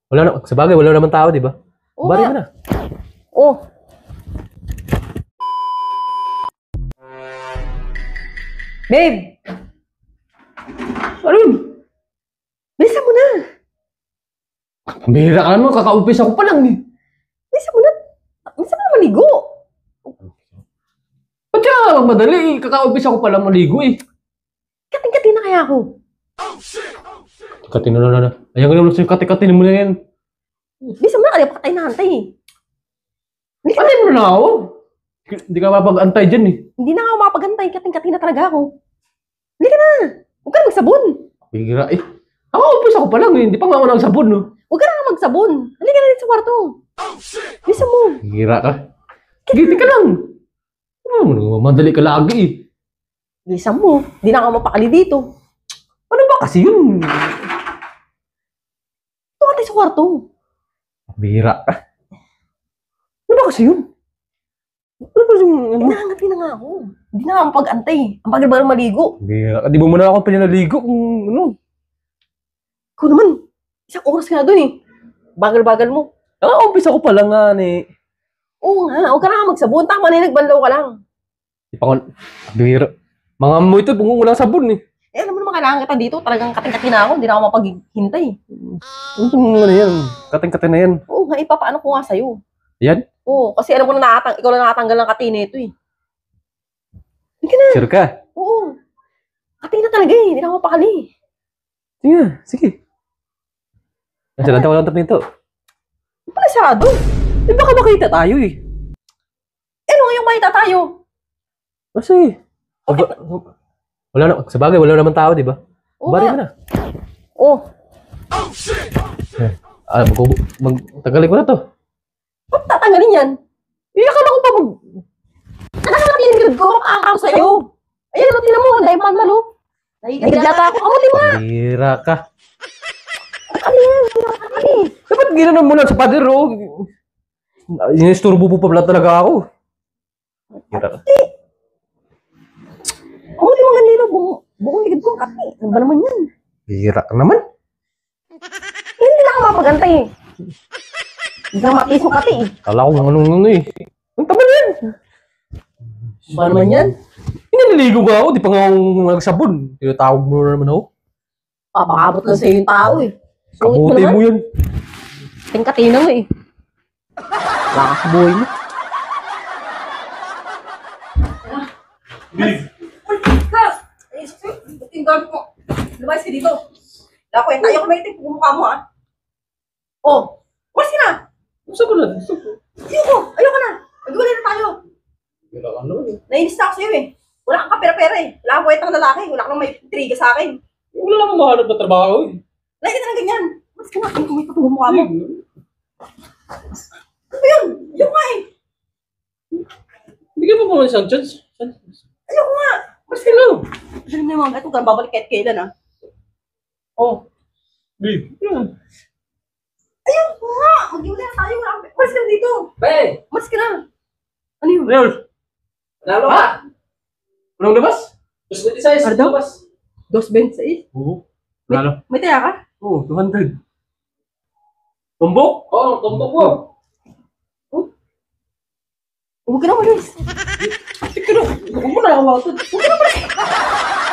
Wala na, sabagay, wala naman tao, di ba? Oo Bari nga. mo na. Oh. Babe! Ano yun? Bilisan mo na! Pambihira ka naman, kakaumpis ako pa lang eh. Bilisan mo na! Bilisan mo na maligo! Ba't ka magmadali eh? Kakaumpis ako pa lang maligo eh. Kating-kating na kaya ako. Katin na. Ayaw nga naman sa'yo, katin mo na yan. Bilisan mo na, kanina pa tayo nahantay eh. Bilisan Patay mo na ako. Hindi ka mapag-antay dyan eh. Hindi na ako mapagantay, kating-kating na talaga ako. Hindi ka na! Huwag ka na magsabon! Bihira eh. Kakaumpis ako pa lang eh, hindi pa nga ako nagsabon no. Huwag ka na magsabon! Halika na dito sa kwarto! Bilisan mo! Bihira ka. Giti ka lang. Madali ka lagi eh. Bilisan mo! Hindi na ako mapakali dito. Ano ba kasi yun? Ito ka tayo sa kwarto. Bihira ka. Ano ba kasi yun? Ano ba yung... Hinahangapin na nga ako. Hindi na ako mapag-antay. Ang bagal-bagal maligo. Bihira ka. Di ba muna ako pinaligo kung ano? Ikaw naman, isang oras ka na dun eh. Bagal-bagal mo. Kakaumpis ako pa lang nga eh. Oo nga, huwag ka na nga magsabon. Tama na yung nagbanlaw ka lang. Di pa ko... Bihira. Mga mo ito, kung walang sabon eh. Eh, alam mo naman kailangan kita dito. Talagang kating-kating na ako. Hindi na ako mapaghintay. Ano yan? Kating-kating na yan. Oo nga, ipapaano ko nga sa'yo. Yan? Oo, kasi alam ko na ikaw na nakatanggal ng kating nito eh. Hindi ka na. Sure ka? Oo. Kating na talaga eh. Hindi na ako mapakali. Sige nga, sige. Nasa natin walang tap nito. Hindi pala sarado. Eh baka makita tayo eh. Ano ngayong makita tayo? Sige. Wala na, sabagay, wala naman tao, di ba? Oo Bari nga. mo na. Oo. Magtagalin ko na to. Ba't tatanggalin yan? Akala ko pa Nakakatinig ko, makakakaw sa'yo. Ayan, ano, tinan mo, dahil manmalo. Nahiglata ako, kamuti mo nga. Bira ka. Ano yan, hindi na makakali. Dapat ginanon mo na sa pader, oh. Inisturbo po pa pala talaga ako. Bira ka. Kamuti mo nga nilo, buong ligid ko, kati. Ano ba naman yan? Bira ka naman. Hindi na ako mapagantay eh. Hindi na matis mo kati eh. Kala ko ano eh. Ang tama na yan. Ba naman yan? Naliligo ka ako, di pa nga ako nagsabon. Tinatawag mo na naman ako. Papakabot lang sa'yo yung tao eh. Kabuti mo yan. Tingkatina mo eh. Wala ka sa buhay mo. Ito yung gamit mo. Lumayas ka dito. Lakwenta, ayaw ko may itin kung mukha mo ah. Oh, mas ka na. Gusto ko na. Ayoko na. Magulay na tayo. Bira ka naman eh. Nainis na ako sa'yo eh. Wala kang kapera-pera eh. Wala kang kwentang lalaki. Wala kang may intriga sa akin. Wala naman mahanap na trabaho eh. Lagi ka na ganyan. Mas ka na. Ayaw ko may patungo mukha mo. Ano ba yun? Ayoko nga eh. Bigyan mo pa man isang chance. Ayoko nga. Mas kailan? Sabi na yung mga ito, babalik kahit kailan ah. Oh. Babe. Yan. Ayoko nga. Mag-iwala na tayo. Mas ka na dito. Babe! Mas ka na. Ano yun? Leon! Nalo ka? Anong labas? Gusto ko isa Ano daw? labas. 2.26. Oo. Nalo? May taya ka? Oo, 200. Tumbok? Oo, tumbok mo. Huwag ka na, Luis. Sige na. Huwag mo na ako. Huwag ka na,